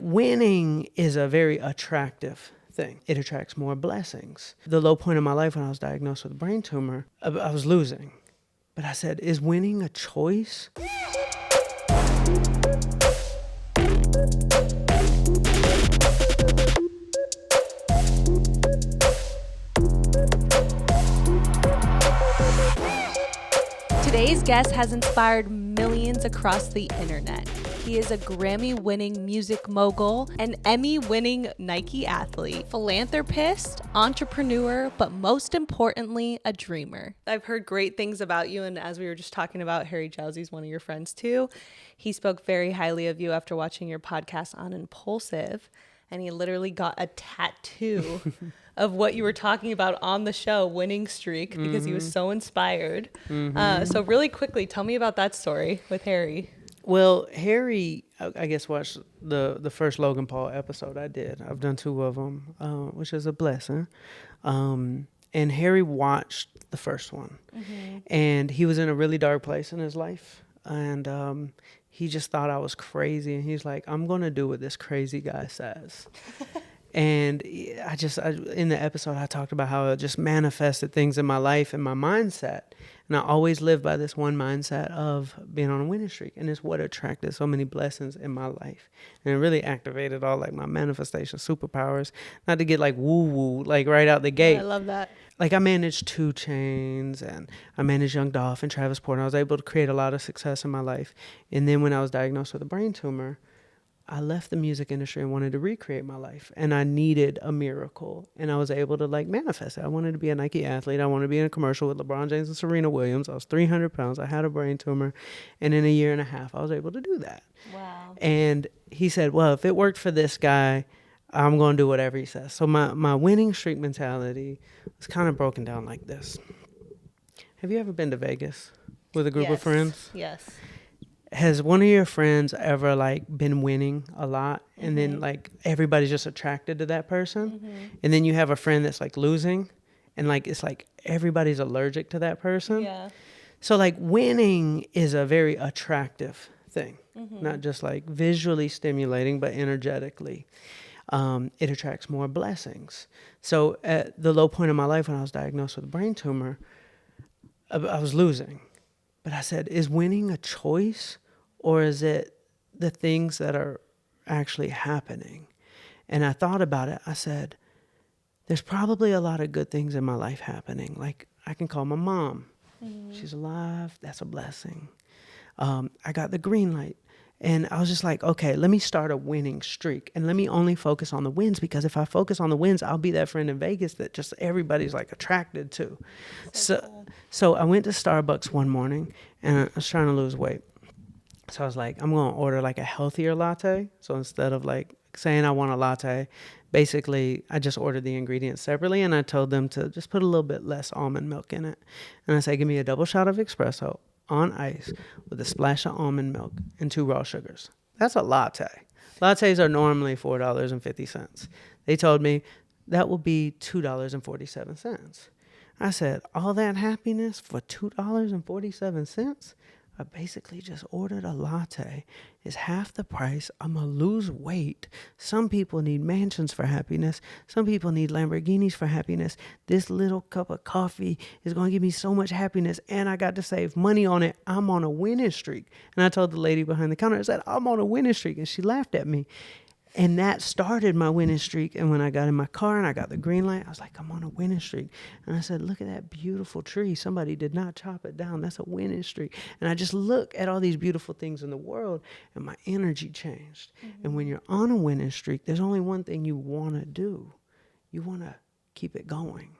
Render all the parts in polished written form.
winning is a very attractive thing. It attracts more blessings. The low point of my life when I was diagnosed with a brain tumor, I was losing. But I said, is winning a choice? Today's guest has inspired millions across the internet. He is a Grammy-winning music mogul, an Emmy-winning Nike athlete, philanthropist, entrepreneur, but most importantly, a dreamer. I've heard great things about you, and as we were just talking about, Harry Jowsey's one of your friends too. He spoke very highly of you after watching your podcast on Impulsive, and he literally got a tattoo of what you were talking about on the show, Winning Streak, because he was so inspired. So really quickly, tell me about that story with Harry. Well, Harry, I guess, watched the first Logan Paul episode I did. I've done 2 of them, which is a blessing. And Harry watched the first one. And he was in a really dark place in his life. And he just thought I was crazy. And he's like, I'm going to do what this crazy guy says. And in the episode, I talked about how it just manifested things in my life and my mindset. And I always lived by this one mindset of being on a winning streak. And it's what attracted so many blessings in my life. And it really activated all like my manifestation superpowers. Not to get like woo-woo, like right out the gate. I love that. Like I managed 2 Chainz and I managed Young Dolph and Travis Porter. I was able to create a lot of success in my life. And then when I was diagnosed with a brain tumor, I left the music industry and wanted to recreate my life. And I needed a miracle. And I was able to like manifest it. I wanted to be a Nike athlete. I wanted to be in a commercial with LeBron James and Serena Williams. I was 300 pounds. I had a brain tumor. And in a year and a half, I was able to do that. Wow. And he said, well, if it worked for this guy, I'm going to do whatever he says. So my winning streak mentality was kind of broken down like this. Have you ever been to Vegas with a group of friends? Yes. Has one of your friends ever like been winning a lot and then like everybody's just attracted to that person? And then you have a friend that's like losing and like it's like everybody's allergic to that person? Yeah. So like winning is a very attractive thing, not just like visually stimulating, but energetically. It attracts more blessings. So at the low point of my life when I was diagnosed with a brain tumor, I was losing. But I said, is winning a choice or is it the things that are actually happening? And I thought about it. I said, there's probably a lot of good things in my life happening. Like I can call my mom. She's alive. That's a blessing. I got the green light. And I was just like, okay, let me start a winning streak and let me only focus on the wins, because if I focus on the wins, I'll be that friend in Vegas that just everybody's like attracted to. So I went to Starbucks one morning and I was trying to lose weight. So I was like, I'm going to order like a healthier latte. So instead of like saying I want a latte, basically I just ordered the ingredients separately and I told them to just put a little bit less almond milk in it. And I said, give me a double shot of espresso on ice with a splash of almond milk and 2 raw sugars. That's a latte. Lattes are normally $4.50. They told me that will be $2.47. I said, all that happiness for $2.47? I basically just ordered a latte. It's half the price. I'm going to lose weight. Some people need mansions for happiness. Some people need Lamborghinis for happiness. This little cup of coffee is going to give me so much happiness, and I got to save money on it. I'm on a winning streak. And I told the lady behind the counter, I said, I'm on a winning streak. And she laughed at me. And that started my winning streak. And when I got in my car and I got the green light, I was like, I'm on a winning streak. And I said, look at that beautiful tree. Somebody did not chop it down. That's a winning streak. And I just look at all these beautiful things in the world and my energy changed. And when you're on a winning streak, there's only one thing you want to do. You want to keep it going.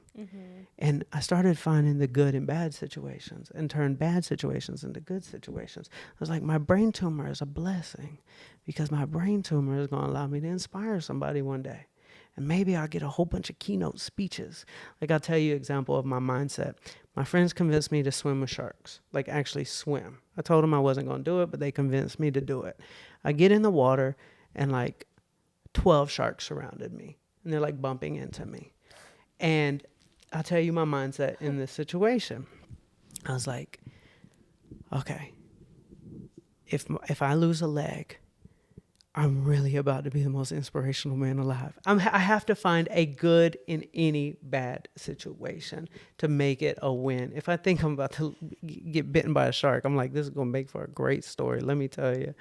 And I started finding the good in bad situations and turned bad situations into good situations. I was like, my brain tumor is a blessing, because my brain tumor is going to allow me to inspire somebody one day. And maybe I'll get a whole bunch of keynote speeches. Like I'll tell you an example of my mindset. My friends convinced me to swim with sharks, like actually swim. I told them I wasn't going to do it, but they convinced me to do it. I get in the water and like 12 sharks surrounded me and they're like bumping into me. And I'll tell you my mindset in this situation. I was like, okay, if I lose a leg, I'm really about to be the most inspirational man alive. I have to find a good in any bad situation to make it a win. If I think I'm about to get bitten by a shark, I'm like, this is going to make for a great story, let me tell you.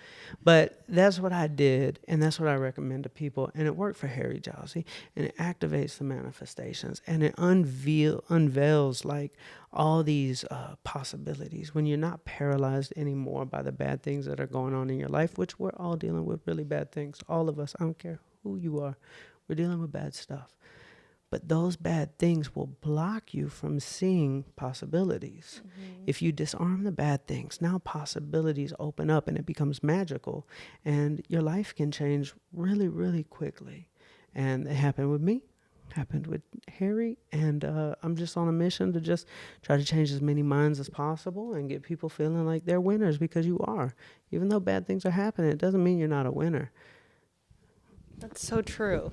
But that's what I did, and that's what I recommend to people. And it worked for Harry Jowsey, and it activates the manifestations, and it unveils like all these possibilities when you're not paralyzed anymore by the bad things that are going on in your life, which we're all dealing with really bad things. All of us, I don't care who you are, we're dealing with bad stuff. But those bad things will block you from seeing possibilities. Mm-hmm. If you disarm the bad things, now possibilities open up and it becomes magical, and your life can change really, really quickly. And it happened with me. Happened with Harry, and I'm just on a mission to just try to change as many minds as possible and get people feeling like they're winners, because you are. Even though bad things are happening, it doesn't mean you're not a winner. That's so true.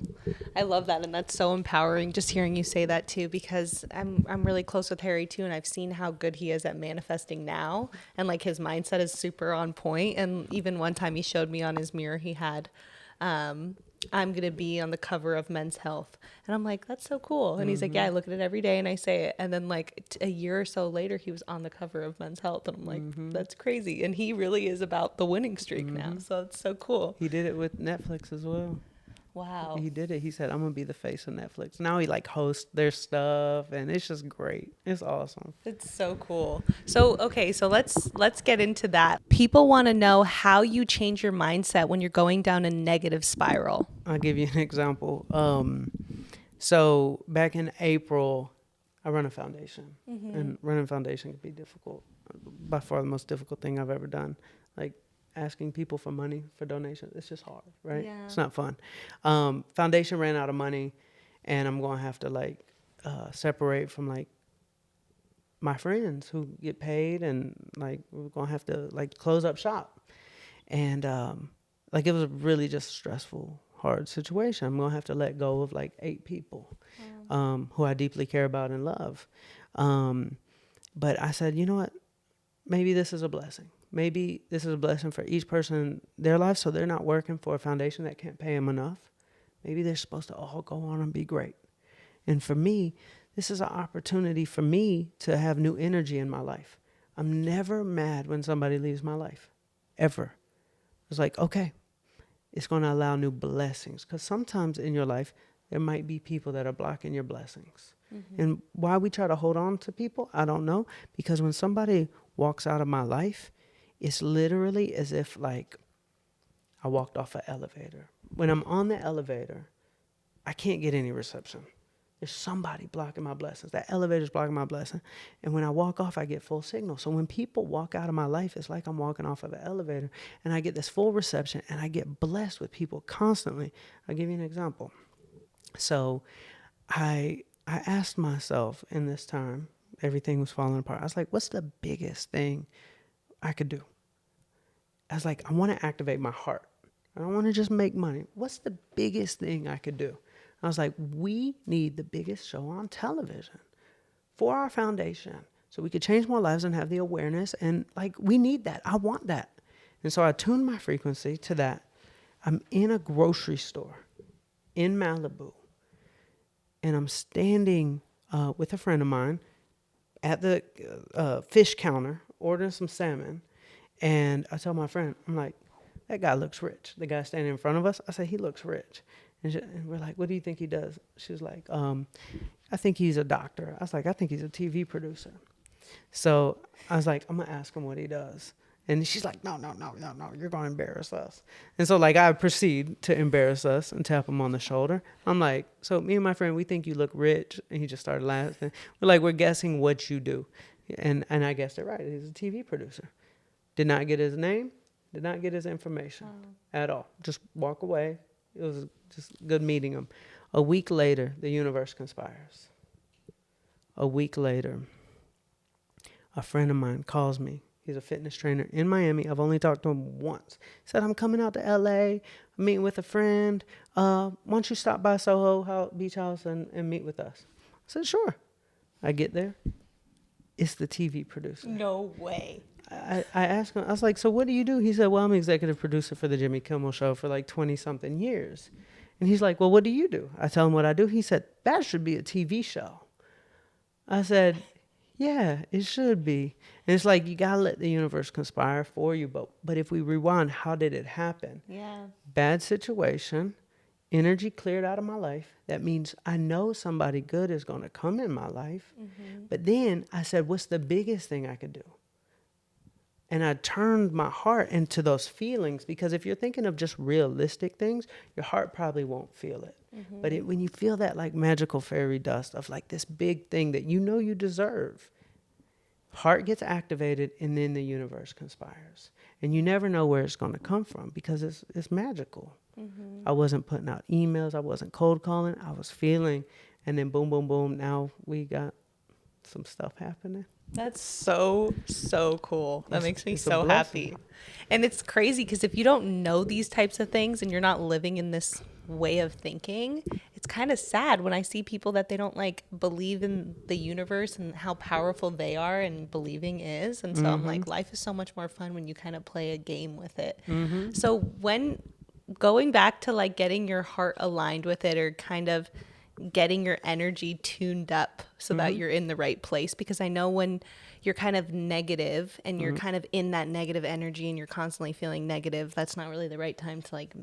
I love that, and that's so empowering just hearing you say that too, because I'm really close with Harry too, and I've seen how good he is at manifesting now, and like his mindset is super on point. And even one time he showed me on his mirror he had I'm going to be on the cover of Men's Health. And I'm like, that's so cool. And he's like, yeah, I look at it every day and I say it. And then like a year or so later, he was on the cover of Men's Health. And I'm like, that's crazy. And he really is about the winning streak now. So it's so cool. He did it with Netflix as well. Wow. He did it. He said, I'm going to be the face of Netflix. Now he like hosts their stuff, and it's just great. It's awesome. It's so cool. So, okay, so let's get into that. People want to know how you change your mindset when you're going down a negative spiral. I'll give you an example. So back in April, I run a foundation, and running a foundation can be difficult. By far the most difficult thing I've ever done. Like, asking people for money for donations, it's just hard, right? Yeah. It's not fun. Foundation ran out of money, and I'm going to have to like separate from like my friends who get paid, and like we're going to have to like close up shop. And like it was a really just stressful, hard situation. I'm going to have to let go of like 8 people who I deeply care about and love. But I said, you know what? Maybe this is a blessing. Maybe this is a blessing for each person in their life, so they're not working for a foundation that can't pay them enough. Maybe they're supposed to all go on and be great. And for me, this is an opportunity for me to have new energy in my life. I'm never mad when somebody leaves my life, ever. It's like, okay, it's going to allow new blessings, because sometimes in your life, there might be people that are blocking your blessings. And why we try to hold on to people, I don't know, because when somebody walks out of my life, it's literally as if like I walked off an elevator. When I'm on the elevator, I can't get any reception. There's somebody blocking my blessings. That elevator's blocking my blessing. And when I walk off, I get full signal. So when people walk out of my life, it's like I'm walking off of an elevator, and I get this full reception, and I get blessed with people constantly. I'll give you an example. So I asked myself in this time, everything was falling apart. I was like, what's the biggest thing I could do? I was like, I want to activate my heart. I don't want to just make money. What's the biggest thing I could do? I was like, we need the biggest show on television for our foundation so we could change more lives and have the awareness. And like, we need that. I want that. And so I tuned my frequency to that. I'm in a grocery store in Malibu, and I'm standing with a friend of mine at the fish counter ordering some salmon. And I tell my friend, I'm like, that guy looks rich. The guy standing in front of us, I say, he looks rich. And we're like, what do you think he does? She was like, I think he's a doctor. I was like, I think he's a TV producer. So I was like, I'm going to ask him what he does. And she's like, no, you're going to embarrass us. And so like I proceed to embarrass us and tap him on the shoulder. I'm like, so me and my friend, we think you look rich. And he just started laughing. We're like, we're guessing what you do. And I guessed it right. He's a TV producer. Did not get his name, did not get his information at all. Just walk away. It was just good meeting him. A week later, the universe conspires. A week later, a friend of mine calls me. He's a fitness trainer in Miami. I've only talked to him once. He said, I'm coming out to LA. I'm meeting with a friend. Why don't you stop by Soho Beach House and meet with us? I said, sure. I get there. It's the TV producer. No way. I asked him, I was like, so what do you do? He said, well, I'm executive producer for the Jimmy Kimmel Show for like 20 something years. And he's like, well, what do you do? I tell him what I do. He said, that should be a TV show. I said, yeah, it should be. And it's like, you got to let the universe conspire for you. But if we rewind, how did it happen? Yeah. Bad situation, energy cleared out of my life. That means I know somebody good is going to come in my life. Mm-hmm. But then I said, what's the biggest thing I could do? And I turned my heart into those feelings, because if you're thinking of just realistic things, your heart probably won't feel it. Mm-hmm. But when you feel that like magical fairy dust of like this big thing that you know you deserve, heart gets activated and then the universe conspires. And you never know where it's going to come from because it's magical. Mm-hmm. I wasn't putting out emails. I wasn't cold calling. I was feeling. And then boom, boom, boom. Now we got some stuff happening. That's so cool. That makes me so happy. And it's crazy because if you don't know these types of things and you're not living in this way of thinking, it's kind of sad when I see people that they don't like believe in the universe and how powerful they are and believing is. And so I'm like, life is so much more fun when you kind of play a game with it. Mm-hmm. So when going back to like getting your heart aligned with it, or kind of getting your energy tuned up so that you're in the right place, because I know when you're kind of negative and you're kind of in that negative energy and you're constantly feeling negative, that's not really the right time to like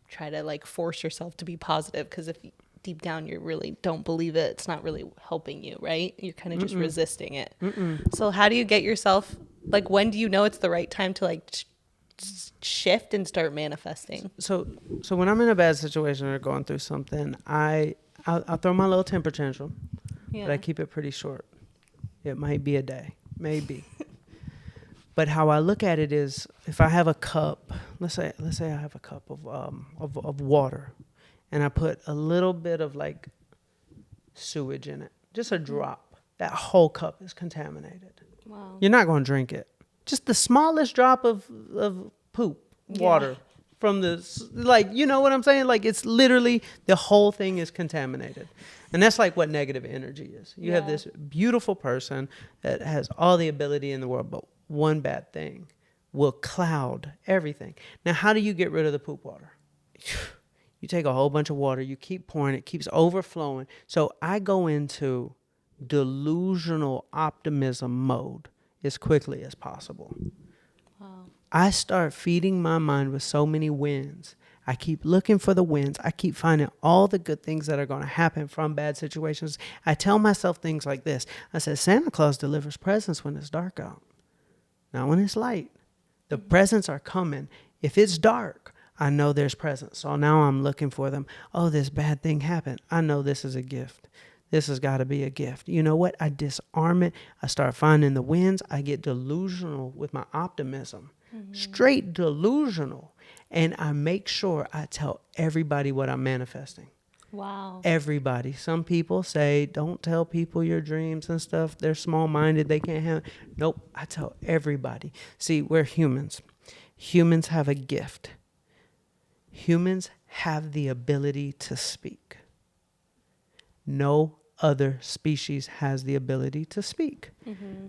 try to like force yourself to be positive, because if deep down you really don't believe it, it's not really helping you, right? You're kind of just resisting it. So how do you get yourself, like, when do you know it's the right time to like shift and start manifesting? So when I'm in a bad situation or going through something, I'll throw my little temper tantrum, but I keep it pretty short. It might be a day, maybe. But how I look at it is, if I have a cup, let's say I have a cup of water, and I put a little bit of like sewage in it, just a drop, that whole cup is contaminated. Wow. You're not going to drink it. Just the smallest drop of poop, water. From the, like, you know what I'm saying? Like, it's literally, the whole thing is contaminated. And that's like what negative energy is. You have this beautiful person that has all the ability in the world, but one bad thing will cloud everything. Now, how do you get rid of the poop water? You take a whole bunch of water, you keep pouring, it keeps overflowing. So I go into delusional optimism mode as quickly as possible. Wow. I start feeding my mind with so many wins. I keep looking for the wins. I keep finding all the good things that are going to happen from bad situations. I tell myself things like this. I said, Santa Claus delivers presents when it's dark out, not when it's light. The presents are coming. If it's dark, I know there's presents. So now I'm looking for them. Oh, this bad thing happened. I know this is a gift. This has got to be a gift. You know what? I disarm it. I start finding the wins. I get delusional with my optimism. Straight delusional. And I make sure I tell everybody what I'm manifesting. Wow. Everybody. Some people say, don't tell people your dreams and stuff. They're small-minded. They can't handle. Nope. I tell everybody. See, we're humans. Humans have a gift. Humans have the ability to speak. No other species has the ability to speak. Mm-hmm.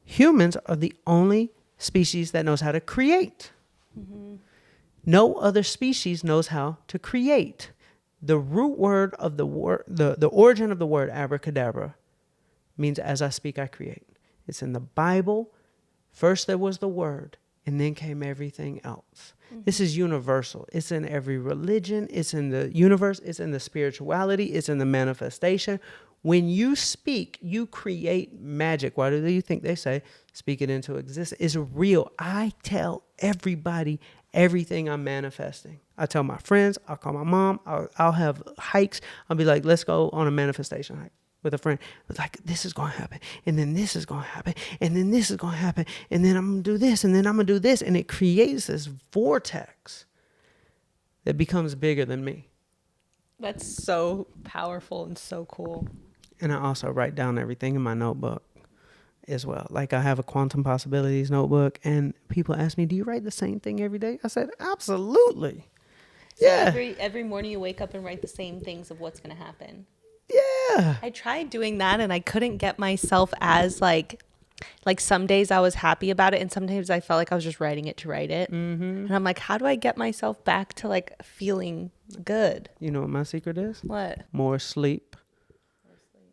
Humans are the only species that knows how to create. Mm-hmm. No other species knows how to create. The root word of the word, the origin of the word abracadabra means as I speak, I create. It's in the Bible. First there was the word, and then came everything else. Mm-hmm. This is universal. It's in every religion. It's in the universe. It's in the spirituality. It's in the manifestation. When you speak, you create magic. Why do you think they say, speak it into existence? It's real. I tell everybody everything I'm manifesting. I tell my friends, I'll call my mom, I'll have hikes. I'll be like, let's go on a manifestation hike with a friend. It's like, this is going to happen. And then this is going to happen. And then this is going to happen. And then I'm going to do this. And then I'm going to do this. And it creates this vortex that becomes bigger than me. That's so powerful and so cool. And I also write down everything in my notebook as well. Like, I have a quantum possibilities notebook, and people ask me, do you write the same thing every day? I said, absolutely. So yeah. Every morning you wake up and write the same things of what's going to happen. Yeah. I tried doing that and I couldn't get myself as like Like some days I was happy about it, and sometimes I felt like I was just writing it to write it. Mm-hmm. And I'm like, how do I get myself back to like feeling good? You know what my secret is? What? More sleep.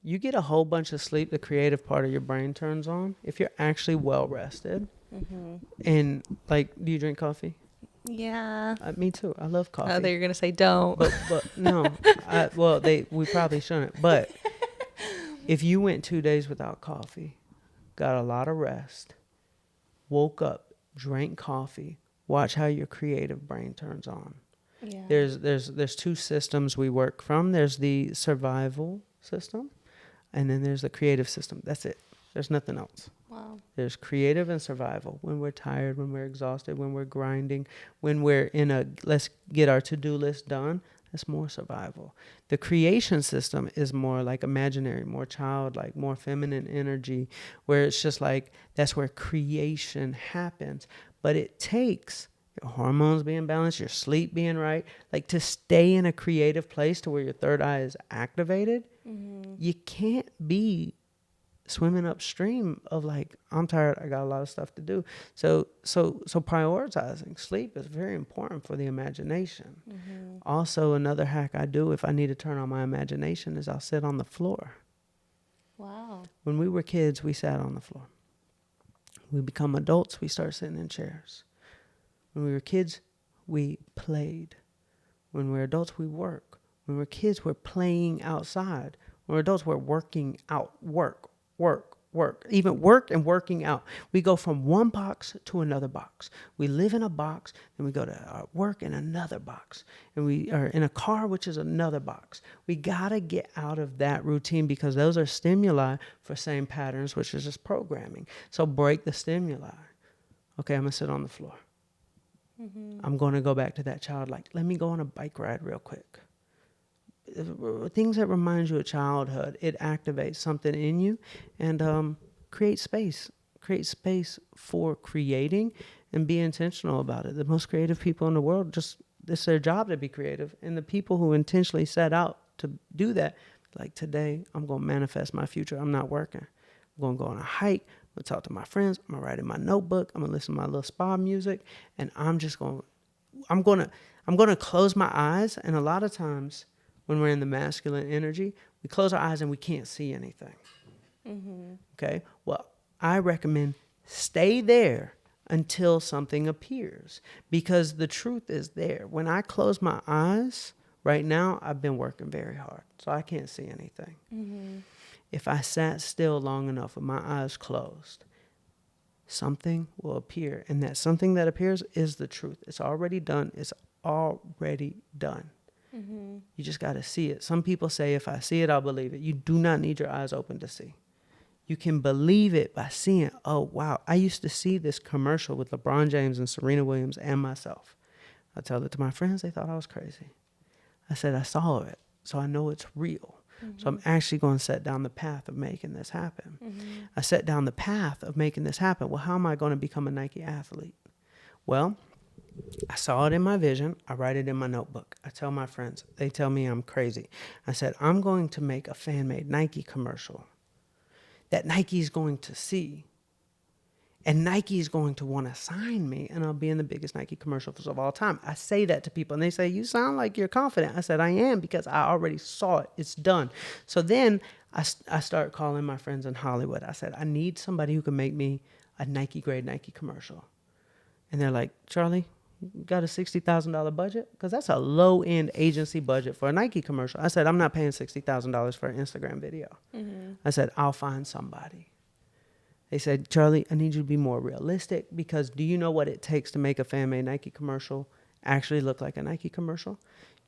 You get a whole bunch of sleep, the creative part of your brain turns on if you're actually well rested. Mm-hmm. And like, do you drink coffee? Yeah. Me too. I love coffee. Oh, they're gonna say don't. But no. We probably shouldn't. But if you went 2 days without coffee, got a lot of rest, woke up, drank coffee, watch how your creative brain turns on. Yeah. There's two systems we work from. There's the survival system, and then there's the creative system. That's it. There's nothing else. Wow. There's creative and survival. When we're tired, when we're exhausted, when we're grinding, when we're in a let's get our to-do list done, that's more survival. The creation system is more like imaginary, more childlike, more feminine energy, where it's just like that's where creation happens. But it takes your hormones being balanced, your sleep being right, like to stay in a creative place to where your third eye is activated. Mm-hmm. You can't be swimming upstream of like, I'm tired, I got a lot of stuff to do. So prioritizing sleep is very important for the imagination. Mm-hmm. Also, another hack I do if I need to turn on my imagination is I'll sit on the floor. Wow. When we were kids, we sat on the floor. We become adults, we start sitting in chairs. When we were kids, we played. When we're adults, we work. When we're kids, we're playing outside. When we're adults, we're working out, work, even work and working out. We go from one box to another box. We live in a box, then we go to our work in another box, and we are in a car, which is another box. We got to get out of that routine because those are stimuli for same patterns, which is just programming. So break the stimuli. Okay, I'm going to sit on the floor. Mm-hmm. I'm going to go back to that childlike. Let me go on a bike ride real quick. Things that remind you of childhood, it activates something in you and create space for creating and be intentional about it. The most creative people in the world, just it's their job to be creative, and the people who intentionally set out to do that, like today I'm going to manifest my future. I'm not working. I'm going to go on a hike. I'm going to talk to my friends. I'm going to write in my notebook. I'm going to listen to my little spa music, and I'm going to close my eyes. And a lot of times when we're in the masculine energy, we close our eyes and we can't see anything. Mm-hmm. Okay? Well, I recommend stay there until something appears, because the truth is there. When I close my eyes, right now, I've been working very hard, so I can't see anything. Mm-hmm. If I sat still long enough with my eyes closed, something will appear, and that something that appears is the truth. It's already done. It's already done. Mm-hmm. You just got to see it. Some people say, if I see it, I'll believe it. You do not need your eyes open to see. You can believe it by seeing, oh, wow. I used to see this commercial with LeBron James and Serena Williams and myself. I tell it to my friends. They thought I was crazy. I said, I saw it, so I know it's real. Mm-hmm. So I'm actually going to set down the path of making this happen. Mm-hmm. I set down the path of making this happen. Well, how am I going to become a Nike athlete? Well, I saw it in my vision. I write it in my notebook. I tell my friends. They tell me I'm crazy. I said, I'm going to make a fan-made Nike commercial that Nike's going to see. And Nike's going to want to sign me, and I'll be in the biggest Nike commercials of all time. I say that to people, and they say, you sound like you're confident. I said, I am, because I already saw it. It's done. So then I start calling my friends in Hollywood. I said, I need somebody who can make me a Nike-grade Nike commercial. And they're like, Charlie, you got a $60,000 budget? Because that's a low-end agency budget for a Nike commercial. I said, I'm not paying $60,000 for an Instagram video. Mm-hmm. I said, I'll find somebody. They said, Charlie, I need you to be more realistic, because do you know what it takes to make a fan-made Nike commercial actually look like a Nike commercial?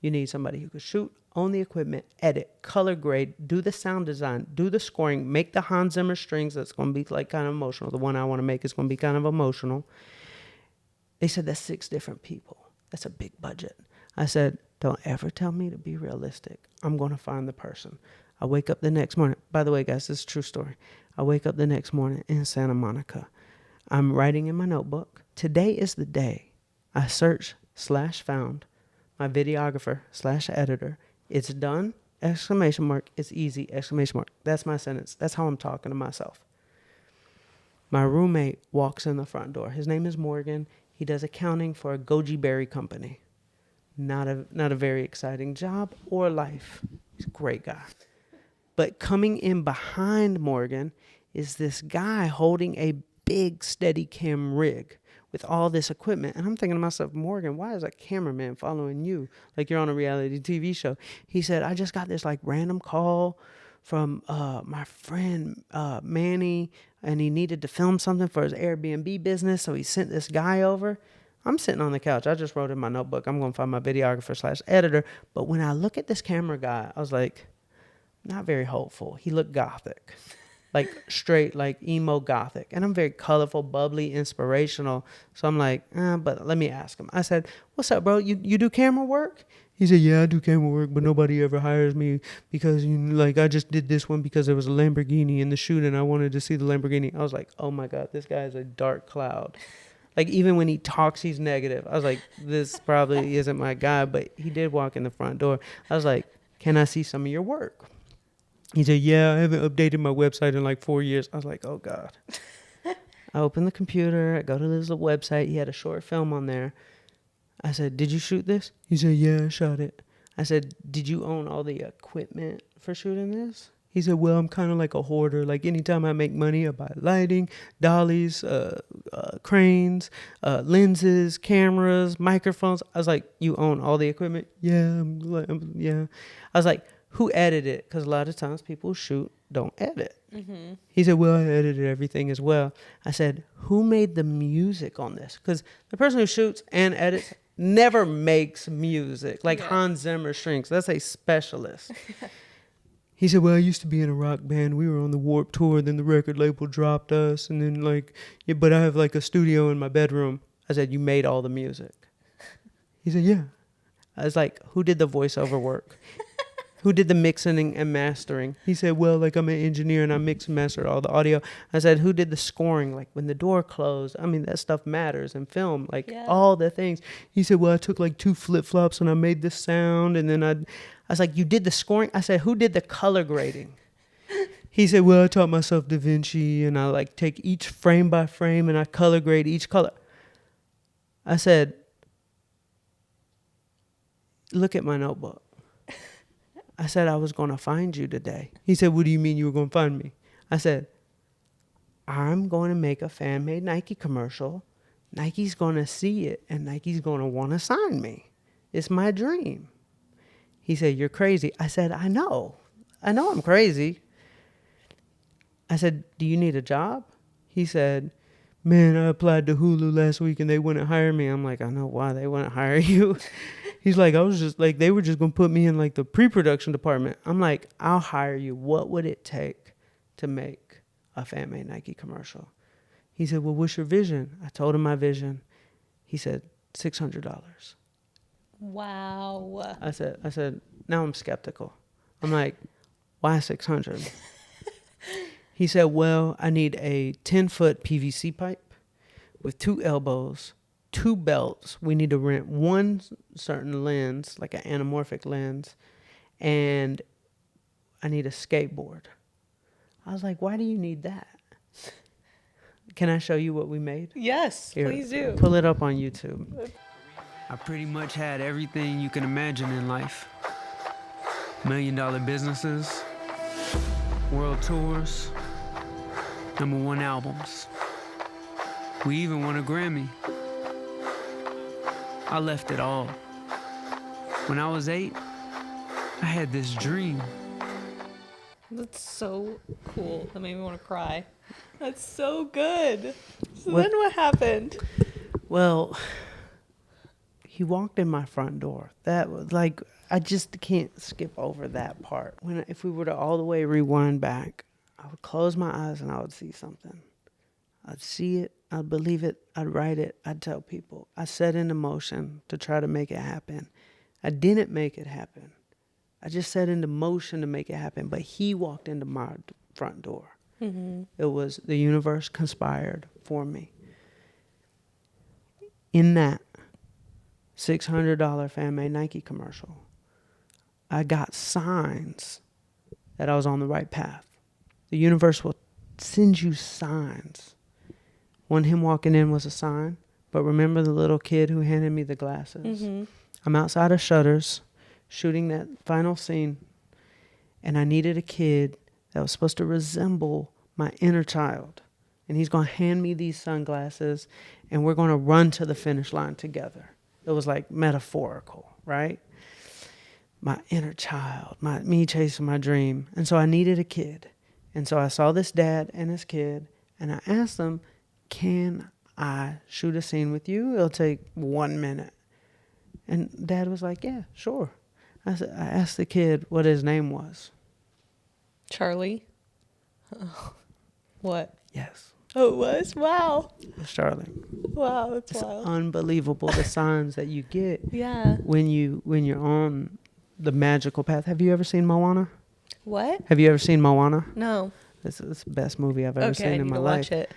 You need somebody who could shoot, own the equipment, edit, color grade, do the sound design, do the scoring, make the Hans Zimmer strings that's going to be like kind of emotional. The one I want to make is going to be kind of emotional. They said, that's 6 different people. That's a big budget. I said, don't ever tell me to be realistic. I'm going to find the person. I wake up the next morning. By the way, guys, this is a true story. I wake up the next morning in Santa Monica. I'm writing in my notebook. Today is the day I search/found my videographer/editor. It's done, ! It's easy, ! That's my sentence. That's how I'm talking to myself. My roommate walks in the front door. His name is Morgan. He does accounting for a goji berry company. Not a very exciting job or life. He's a great guy. But coming in behind Morgan is this guy holding a big Steadicam rig with all this equipment. And I'm thinking to myself, Morgan, why is a cameraman following you like you're on a reality TV show? He said, I just got this like random call from my friend Manny, and he needed to film something for his Airbnb business, so he sent this guy over. I'm sitting on the couch. I just wrote in my notebook, I'm going to find my videographer/editor. But when I look at this camera guy, I was like, not very hopeful. He looked gothic, like straight, like emo gothic. And I'm very colorful, bubbly, inspirational. So I'm like, but let me ask him. I said, what's up, bro? You do camera work? He said, yeah, I do camera work, but nobody ever hires me because, I just did this one because there was a Lamborghini in the shoot and I wanted to see the Lamborghini. I was like, oh my God, this guy is a dark cloud. Like, even when he talks, he's negative. I was like, this probably isn't my guy, but he did walk in the front door. I was like, can I see some of your work? He said, yeah, I haven't updated my website in like 4 years. I was like, oh God. I opened the computer. I go to this little website. He had a short film on there. I said, did you shoot this? He said, yeah, I shot it. I said, did you own all the equipment for shooting this? He said, well, I'm kind of like a hoarder. Like, anytime I make money, I buy lighting, dollies, cranes, lenses, cameras, microphones. I was like, you own all the equipment? Yeah, yeah. I was like, who edited it? Because a lot of times people who shoot don't edit. Mm-hmm. He said, well, I edited everything as well. I said, who made the music on this? Because the person who shoots and edits never makes music. Like Hans Zimmer strings. That's a specialist. He said, well, I used to be in a rock band. We were on the Warped Tour. Then the record label dropped us. And then but I have like a studio in my bedroom. I said, you made all the music? He said, yeah. I was like, who did the voiceover work? Who did the mixing and mastering? He said, well, I'm an engineer and I mix and master all the audio. I said, who did the scoring? Like, when the door closed, I mean, that stuff matters in film, all the things. He said, well, I took 2 flip-flops and I made this sound. And then I was like, you did the scoring? I said, who did the color grading? He said, well, I taught myself Da Vinci and I take each frame by frame and I color grade each color. I said, look at my notebook. I said, I was going to find you today. He said, what do you mean you were going to find me? I said, I'm going to make a fan-made Nike commercial. Nike's going to see it, and Nike's going to want to sign me. It's my dream. He said, you're crazy. I said, I know I'm crazy. I said, do you need a job? He said, man, I applied to Hulu last week, and they wouldn't hire me. I'm like, I know why they wouldn't hire you. He's like, I was just they were just going to put me in the pre-production department. I'm like, I'll hire you. What would it take to make a fan-made Nike commercial? He said, well, what's your vision? I told him my vision. He said, $600. Wow. I said, now I'm skeptical. I'm like, why 600? He said, well, I need a 10-foot PVC pipe with 2 elbows, 2 belts. We need to rent 1 certain lens, like an anamorphic lens, and I need a skateboard. I was like, why do you need that? Can I show you what we made? Yes, Here, please do. Pull it up on YouTube. I pretty much had everything you can imagine in life. $1 million businesses, world tours, #1 albums. We even won a Grammy. I left it all. When I was 8, I had this dream. That's so cool. That made me want to cry. That's so good. So What- then what happened? Well, he walked in my front door. That was I just can't skip over that part. If we were to all the way rewind back, I would close my eyes and I would see something. I'd see it, I'd believe it, I'd write it, I'd tell people. I set into motion to try to make it happen. I didn't make it happen. I just set into motion to make it happen, but he walked into my front door. Mm-hmm. It was the universe conspired for me. In that $600 fan-made Nike commercial, I got signs that I was on the right path. The universe will send you signs him walking in was a sign. But remember the little kid who handed me the glasses? Mm-hmm. I'm outside of Shutters shooting that final scene, and I needed a kid that was supposed to resemble my inner child. And he's going to hand me these sunglasses, and we're going to run to the finish line together. It was like metaphorical, right? My inner child, me chasing my dream. And so I needed a kid. And so I saw this dad and his kid, and I asked them, can I shoot a scene with you? It'll take 1 minute. And Dad was like, yeah, sure. I asked the kid what his name was. Charlie. Oh. What? Yes. Oh, it was? Wow. It was Charlie. Wow, that's It's wild. unbelievable the signs that you get Yeah. when you're on the magical path. Have you ever seen Moana? What? Have you ever seen Moana? No. It's the best movie I've ever seen in my life. Watch it.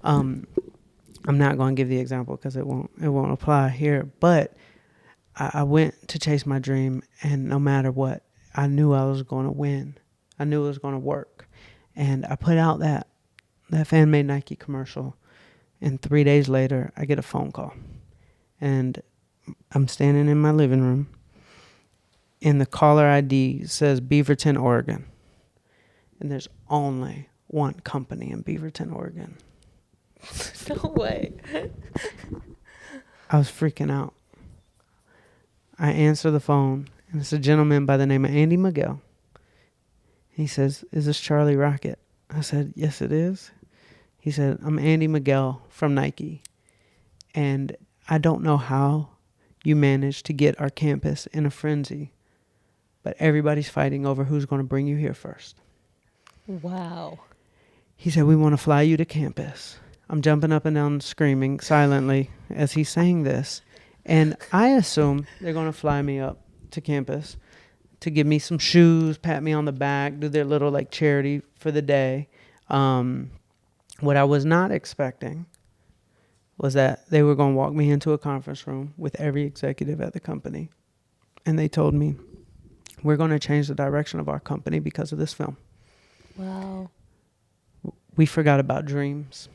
I'm not going to give the example because it won't apply here. But I went to chase my dream, and no matter what, I knew I was going to win. I knew it was going to work, and I put out that fan-made Nike commercial, and 3 days later, I get a phone call, and I'm standing in my living room, and the caller ID says Beaverton, Oregon, and there's only one company in Beaverton, Oregon. No way. I was freaking out. I answer the phone, and it's a gentleman by the name of Andy Miguel. He says, is this Charlie Rocket? I said, yes, it is. He said, I'm Andy Miguel from Nike, and I don't know how you managed to get our campus in a frenzy, but everybody's fighting over who's going to bring you here first. Wow. He said, we want to fly you to campus. I'm jumping up and down screaming silently as he's saying this. And I assume they're going to fly me up to campus to give me some shoes, pat me on the back, do their little like charity for the day. What I was not expecting was that they were going to walk me into a conference room with every executive at the company. And they told me, we're going to change the direction of our company because of this film. Wow. We forgot about dreams.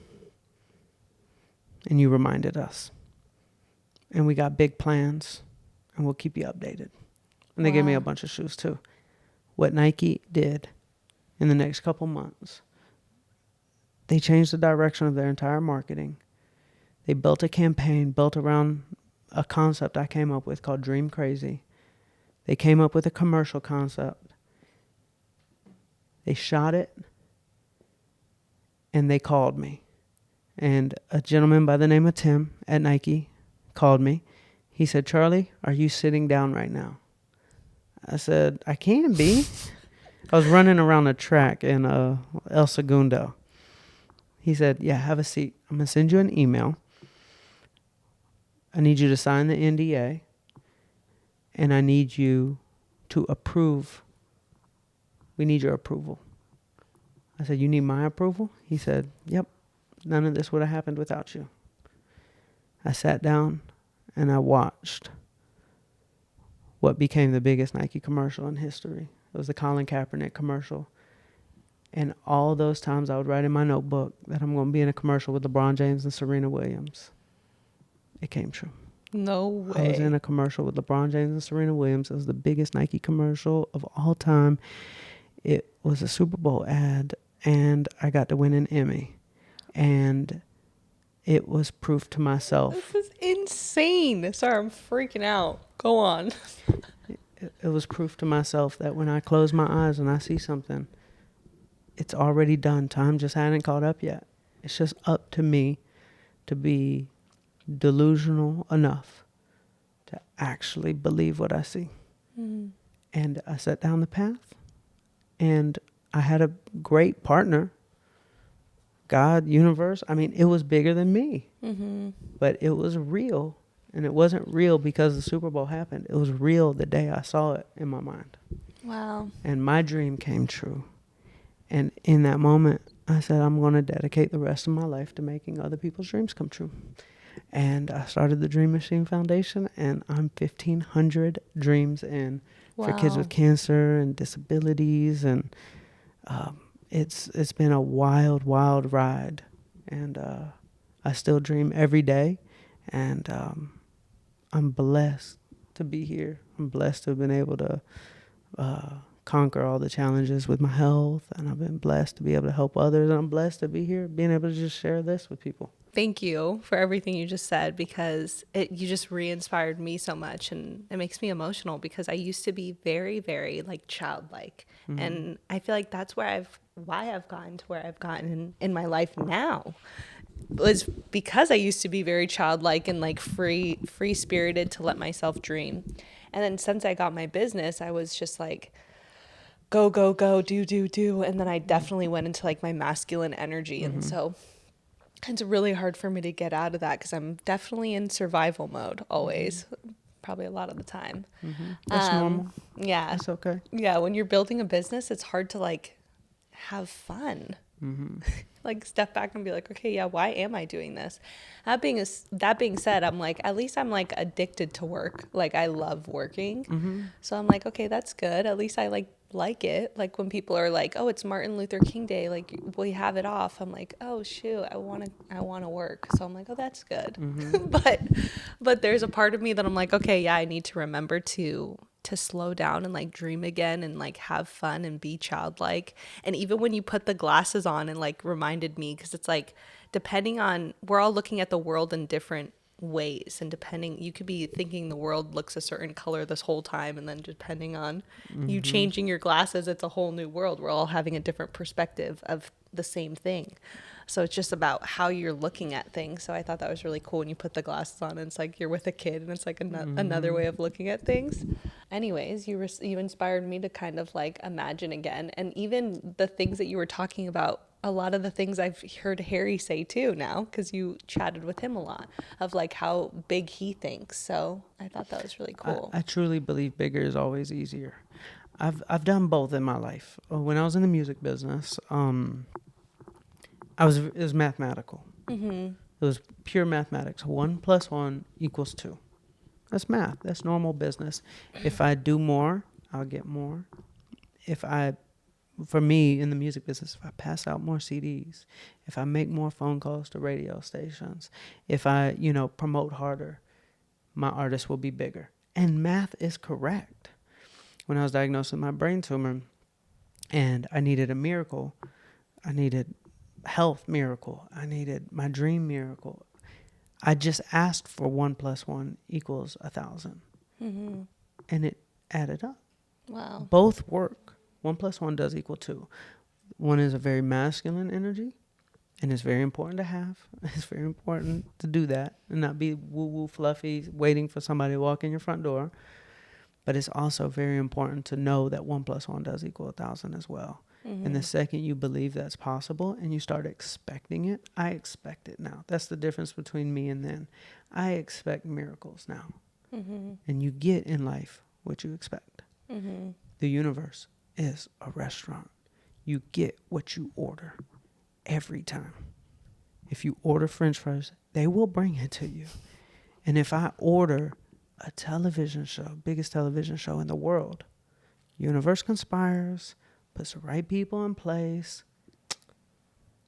And you reminded us. And we got big plans, and we'll keep you updated. And they gave me a bunch of shoes too. What Nike did in the next couple months, they changed the direction of their entire marketing. They built a campaign built around a concept I came up with called Dream Crazy. They came up with a commercial concept. They shot it, and they called me. And a gentleman by the name of Tim at Nike called me. He said, Charlie, are you sitting down right now? I said, I can be. I was running around a track in El Segundo. He said, yeah, have a seat. I'm going to send you an email. I need you to sign the NDA. And I need you to approve. We need your approval. I said, you need my approval? He said, yep. None of this would have happened without you. I sat down and I watched what became the biggest Nike commercial in history. It was the Colin Kaepernick commercial. And all those times I would write in my notebook that I'm going to be in a commercial with LeBron James and Serena Williams. It came true. No way. I was in a commercial with LeBron James and Serena Williams. It was the biggest Nike commercial of all time. It was a Super Bowl ad, and I got to win an Emmy. And it was proof to myself. This is insane. Sorry, I'm freaking out. Go on. It was proof to myself that when I close my eyes and I see something, it's already done. Time just hadn't caught up yet. It's just up to me to be delusional enough to actually believe what I see. Mm-hmm. And I set down the path, and I had a great partner. God, universe. I mean, it was bigger than me, but it was real. And it wasn't real because the Super Bowl happened. It was real the day I saw it in my mind. Wow. And my dream came true. And in that moment, I said, I'm going to dedicate the rest of my life to making other people's dreams come true. And I started the Dream Machine Foundation, and I'm 1,500 dreams in for kids with cancer and disabilities. And it's been a wild, wild ride. And I still dream every day, and I'm blessed to be here. I'm blessed to have been able to conquer all the challenges with my health, and I've been blessed to be able to help others, and I'm blessed to be here, being able to just share this with people. Thank you for everything you just said, because you just re-inspired me so much, and it makes me emotional because I used to be very, very like childlike. And I feel like that's why I've gotten to where I've gotten in my life now, was because I used to be very childlike and like free spirited to let myself dream. And then since I got my business, I was just like, go, go, go, do. And then I definitely went into like my masculine energy. And so it's really hard for me to get out of that because I'm definitely in survival mode always, probably a lot of the time. That's normal. Yeah. That's okay. Yeah. When you're building a business, it's hard to like have fun. Like step back and be like, okay, yeah, why am I doing this? That being said, I'm like, at least I'm like addicted to work. Like I love working. So I'm like, okay, that's good. At least I like it. Like when people are like, oh, it's Martin Luther King Day, like we have it off. I'm like, oh shoot, I want to work. So I'm like, oh, that's good. But there's a part of me that I'm like, okay, yeah, I need to remember to slow down and like dream again and like have fun and be childlike. And even when you put the glasses on and like reminded me, because it's like, depending on, we're all looking at the world in different ways, and depending, you could be thinking the world looks a certain color this whole time, and then depending on you changing your glasses, it's a whole new world. We're all having a different perspective of the same thing. So it's just about how you're looking at things. So I thought that was really cool when you put the glasses on and it's like you're with a kid, and it's like another way of looking at things. Anyways, you inspired me to kind of like imagine again. And even the things that you were talking about, a lot of the things I've heard Harry say too now, because you chatted with him a lot, of like how big he thinks. So I thought that was really cool. I truly believe bigger is always easier. I've done both in my life. When I was in the music business, it was mathematical. It was pure mathematics. 1 + 1 = 2. That's math. That's normal business. If I do more, I'll get more. For me in the music business, if I pass out more CDs, if I make more phone calls to radio stations, if I, promote harder, my artist will be bigger. And math is correct. When I was diagnosed with my brain tumor and I needed a miracle, I needed health miracle, I needed my dream miracle, I just asked for 1 + 1 = 1,000. And it added up. Wow. Both work. 1 + 1 does = 2. One is a very masculine energy, and it's very important to have. It's very important to do that and not be woo-woo fluffy waiting for somebody to walk in your front door. But it's also very important to know that 1 + 1 does = 1,000 as well. And the second you believe that's possible and you start expecting it, I expect it now. That's the difference between me and then. I expect miracles now. And you get in life what you expect. The universe is a restaurant. You get what you order every time. If you order French fries, they will bring it to you. And if I order a television show, biggest television show in the world, universe conspires, puts the right people in place.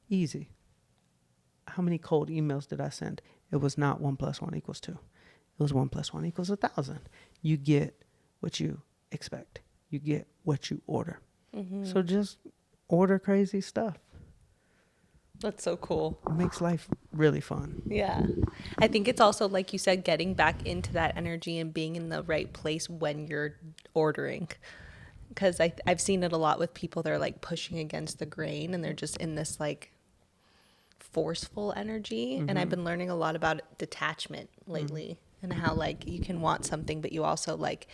Easy. How many cold emails did I send? It was not 1 + 1 = 2. It was 1 + 1 = 1,000. You get what you expect. You get what you order. So just order crazy stuff. That's so cool. It makes life really fun. Yeah. I think it's also, like you said, getting back into that energy and being in the right place when you're ordering. Because I've seen it a lot with people that are like pushing against the grain, and they're just in this like forceful energy. And I've been learning a lot about detachment lately, and how like you can want something, but you also like,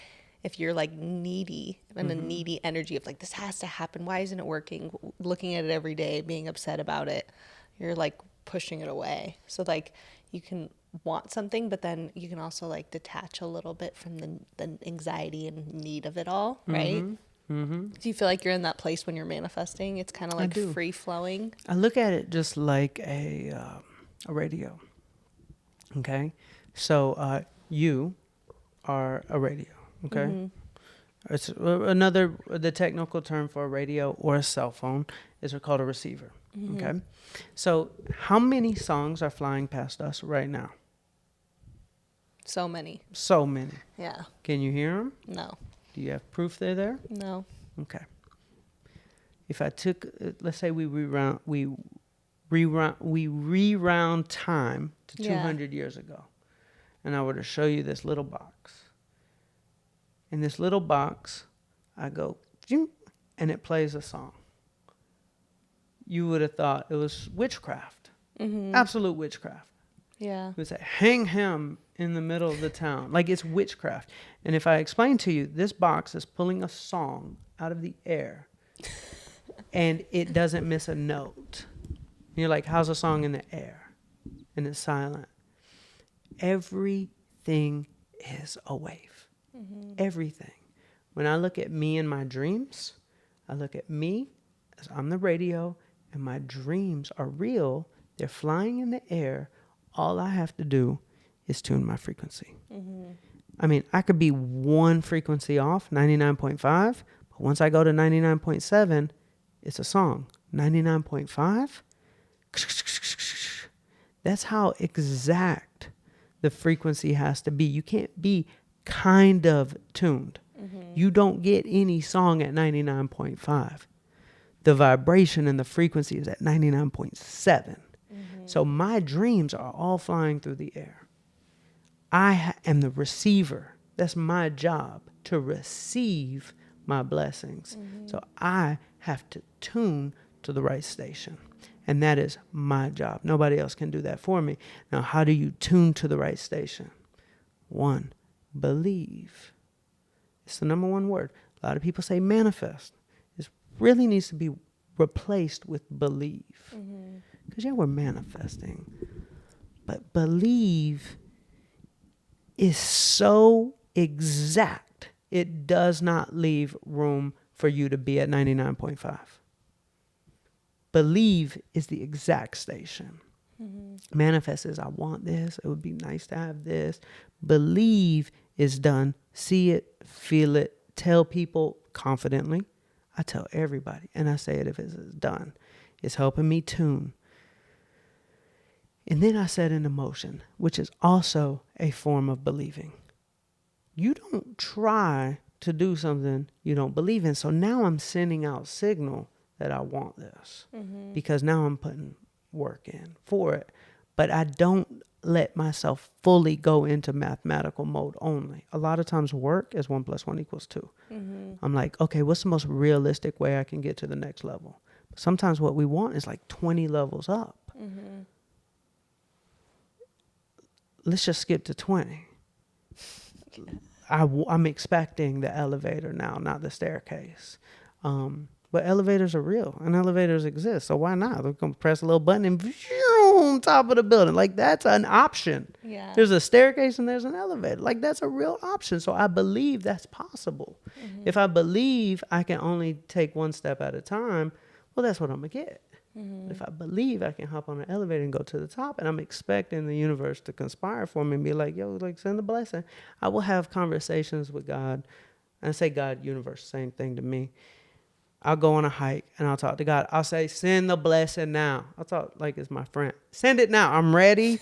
if you're like needy and a needy energy of like, this has to happen, why isn't it working, looking at it every day, being upset about it, you're like pushing it away. So like you can want something, but then you can also like detach a little bit from the anxiety and need of it all, right? Do you feel like you're in that place when you're manifesting? It's kind of like free flowing. I look at it just like a radio. Okay, so you are a radio. Okay, it's the technical term for a radio or a cell phone is called a receiver. Okay. So how many songs are flying past us right now? So many. So many. Yeah. Can you hear them? No. Do you have proof they're there? No. Okay. If I took, let's say we reround time to 200 years ago, and I were to show you this little box. In this little box, I go, and it plays a song. You would have thought it was witchcraft, absolute witchcraft. Yeah. It would say, hang him in the middle of the town. Like it's witchcraft. And if I explain to you, this box is pulling a song out of the air and it doesn't miss a note. And you're like, how's a song in the air? And it's silent. Everything is a wave. Everything. When I look at me and my dreams, I look at me as I'm the radio and my dreams are real. They're flying in the air. All I have to do is tune my frequency. I mean, I could be one frequency off, 99.5, but once I go to 99.7, it's a song. 99.5, that's how exact the frequency has to be. You can't be kind of tuned. You don't get any song at 99.5. The vibration and the frequency is at 99.7. So my dreams are all flying through the air. I am the receiver. That's my job, to receive my blessings. So I have to tune to the right station. And that is my job. Nobody else can do that for me. Now, how do you tune to the right station? 1, believe. It's the number one word. A lot of people say manifest. It really needs to be replaced with believe. Because we're manifesting. But believe is so exact, it does not leave room for you to be at 99.5. Believe is the exact station. Manifest is, I want this. It would be nice to have this. Believe is done. See it, feel it, tell people confidently. I tell everybody, and I say it if it's done. It's helping me tune. And then I set into motion, which is also a form of believing. You don't try to do something you don't believe in. So now I'm sending out signal that I want this because now I'm putting work in for it. But I don't let myself fully go into mathematical mode only. A lot of times work is 1 + 1 = 2. I'm like, okay, what's the most realistic way I can get to the next level? But sometimes what we want is like 20 levels up. Let's just skip to 20. I'm expecting the elevator now, not the staircase. But elevators are real and elevators exist. So why not? We're going to press a little button and on top of the building. Like that's an option. Yeah. There's a staircase and there's an elevator. Like that's a real option. So I believe that's possible. If I believe I can only take one step at a time, well, that's what I'm going to get. If I believe I can hop on an elevator and go to the top, and I'm expecting the universe to conspire for me and be like, yo, like send a blessing. I will have conversations with God. And I say God, universe, same thing to me. I'll go on a hike and I'll talk to God. I'll say, send the blessing now. I'll talk like it's my friend. Send it now. I'm ready.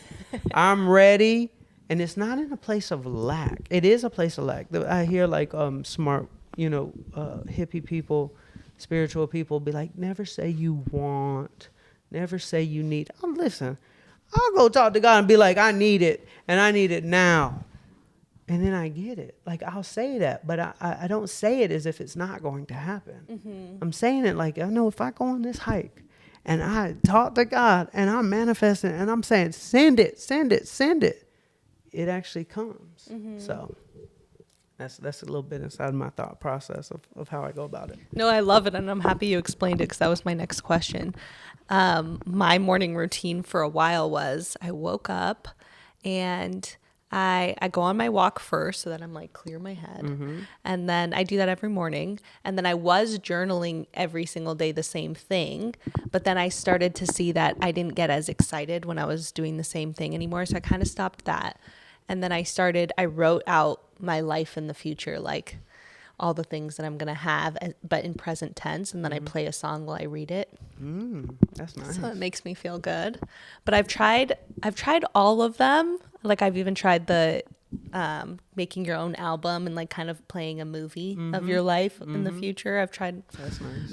I'm ready. And it's not in a place of lack. It is a place of lack. I hear like smart, hippie people, spiritual people be like, never say you want, never say you need. Oh, listen, I'll go talk to God and be like, I need it and I need it now. And then I get it. Like I'll say that, but I don't say it as if it's not going to happen. I'm saying it like, I know if I go on this hike and I talk to God and I'm manifesting and I'm saying, send it, send it, send it. It actually comes. So that's a little bit inside my thought process of how I go about it. No, I love it. And I'm happy you explained it because that was my next question. My morning routine for a while was I woke up and I go on my walk first so that I'm like clear my head. And then I do that every morning. And then I was journaling every single day the same thing. But then I started to see that I didn't get as excited when I was doing the same thing anymore. So I kind of stopped that. And then I wrote out my life in the future, like all the things that I'm going to have, but in present tense. And then I play a song while I read it. That's nice. So it makes me feel good. But I've tried all of them. Like I've even tried the making your own album and like kind of playing a movie of your life in the future. I've tried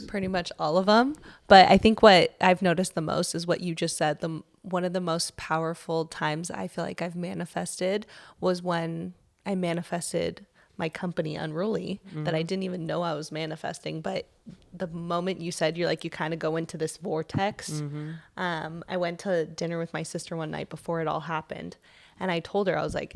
pretty much all of them. But I think what I've noticed the most is what you just said. One of the most powerful times I feel like I've manifested was when I manifested my company Unruly that I didn't even know I was manifesting. But the moment you said you kind of go into this vortex, I went to dinner with my sister one night before it all happened. And I told her, I was like,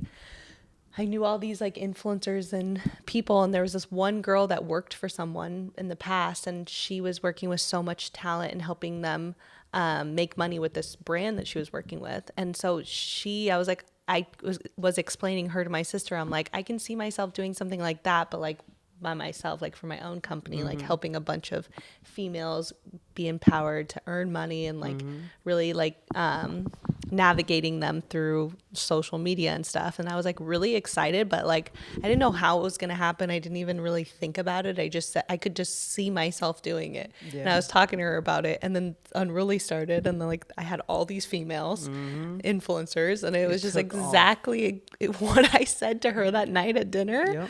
I knew all these like influencers and people. And there was this one girl that worked for someone in the past, and she was working with so much talent and helping them make money with this brand that she was working with. And so I was explaining her to my sister. I'm like, I can see myself doing something like that, but like by myself, like for my own company, like helping a bunch of females be empowered to earn money and like really like navigating them through social media and stuff. And I was like really excited, but like I didn't know how it was going to happen. I didn't even really think about it. I could just see myself doing it. And I was talking to her about it, and then Unruly started, and then like I had all these females influencers, and it was just exactly what I said to her that night at dinner.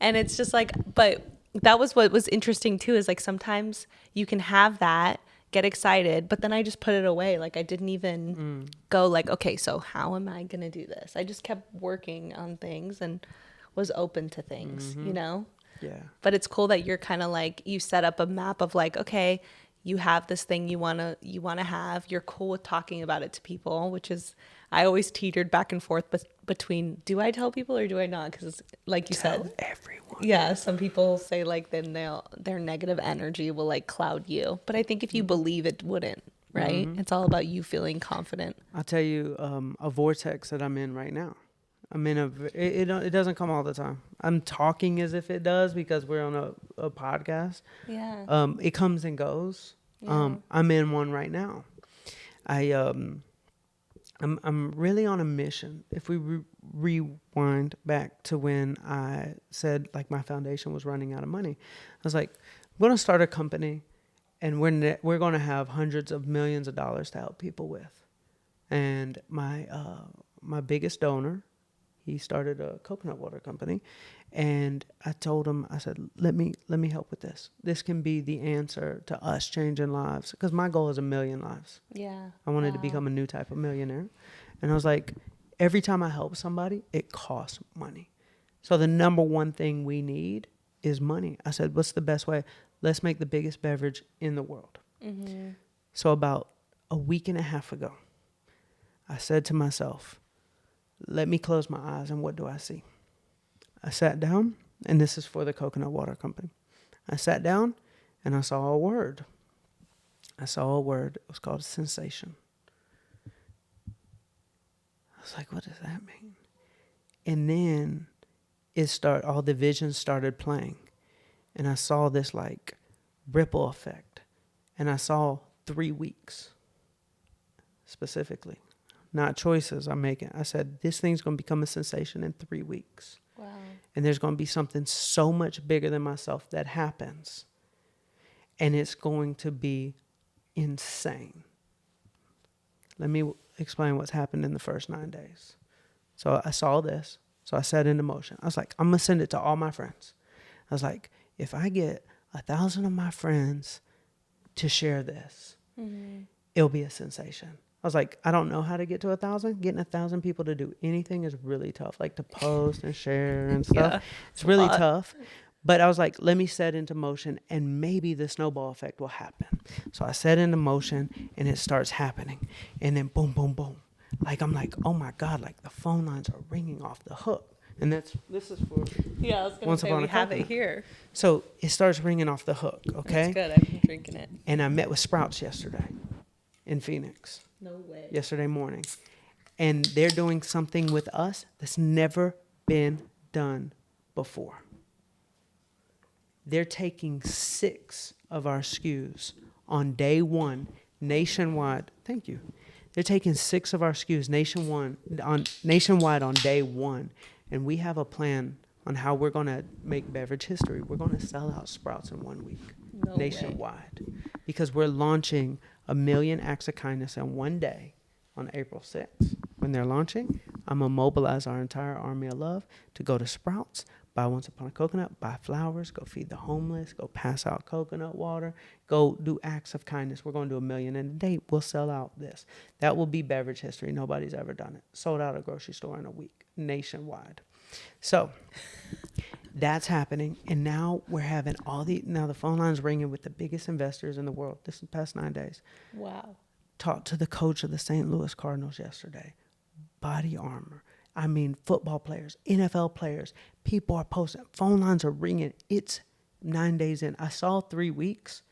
And it's just like, but that was what was interesting too, is like sometimes you can have that, get excited, but then I just put it away. Like I didn't even go like, okay, so how am I going to do this? I just kept working on things and was open to things, you know? Yeah. But it's cool that you're kind of like, you set up a map of like, okay, you have this thing you want to have. You're cool with talking about it to people, which is, I always teetered back and forth between, do I tell people or do I not? Because like you said, everyone. Yeah, some people say like then their negative energy will like cloud you. But I think if you believe it wouldn't, right? It's all about you feeling confident. I'll tell you a vortex that I'm in right now. I'm in it doesn't come all the time. I'm talking as if it does because we're on a podcast. Yeah. It comes and goes. Yeah. I'm in one right now. I'm really on a mission. If we rewind back to when I said like my foundation was running out of money, I was like, I'm going to start a company, and we're going to have hundreds of millions of dollars to help people with. And my biggest donor, he started a coconut water company, and I told him, I said, let me help with this. This can be the answer to us changing lives, because my goal is 1 million lives. Yeah. I wanted to become a new type of millionaire. And I was like, every time I help somebody, it costs money. So the number one thing we need is money. I said, what's the best way? Let's make the biggest beverage in the world. So about a week and a half ago, I said to myself, let me close my eyes, and what do I see? I sat down, and this is for the coconut water company. I sat down, and I saw a word. It was called sensation. I was like, what does that mean? And then all the visions started playing, and I saw this like ripple effect, and I saw 3 weeks specifically. Not choices I'm making. I said, this thing's going to become a sensation in 3 weeks. Wow. And there's going to be something so much bigger than myself that happens. And it's going to be insane. Let me explain what's happened in the first 9 days. So I saw this. So I set into motion. I was like, I'm going to send it to all my friends. I was like, if I get 1,000 of my friends to share this, it'll be a sensation. I was like, I don't know how to get to 1,000. Getting 1,000 people to do anything is really tough, like to post and share and stuff. Yeah, it's really tough. But I was like, let me set into motion, and maybe the snowball effect will happen. So I set into motion, and it starts happening. And then boom, boom, boom. Like, I'm like, oh my God, like the phone lines are ringing off the hook. And this is for Yeah, I was going to say we have it here. So it starts ringing off the hook, okay? That's good. I've been drinking it. And I met with Sprouts yesterday in Phoenix. No way. Yesterday morning. And they're doing something with us that's never been done before. They're taking 6 of our SKUs on day 1 nationwide. Thank you. They're taking 6 of our SKUs nationwide on day 1. And we have a plan on how we're going to make beverage history. We're going to sell out Sprouts in 1 week No way. nationwide because we're launching 1 million acts of kindness in one day on April 6th. When they're launching, I'm going to mobilize our entire army of love to go to Sprouts, buy Once Upon a Coconut, buy flowers, go feed the homeless, go pass out coconut water, go do acts of kindness. We're going to do 1 million in a day. We'll sell out this. That will be beverage history. Nobody's ever done it. Sold out a grocery store in a week nationwide. So that's happening. And now we're having now the phone line's ringing with the biggest investors in the world. This is the past 9 days. Wow. Talked to the coach of the St. Louis Cardinals yesterday. Body Armor. I mean, football players, NFL players. People are posting. Phone lines are ringing. It's 9 days in. I saw 3 weeks,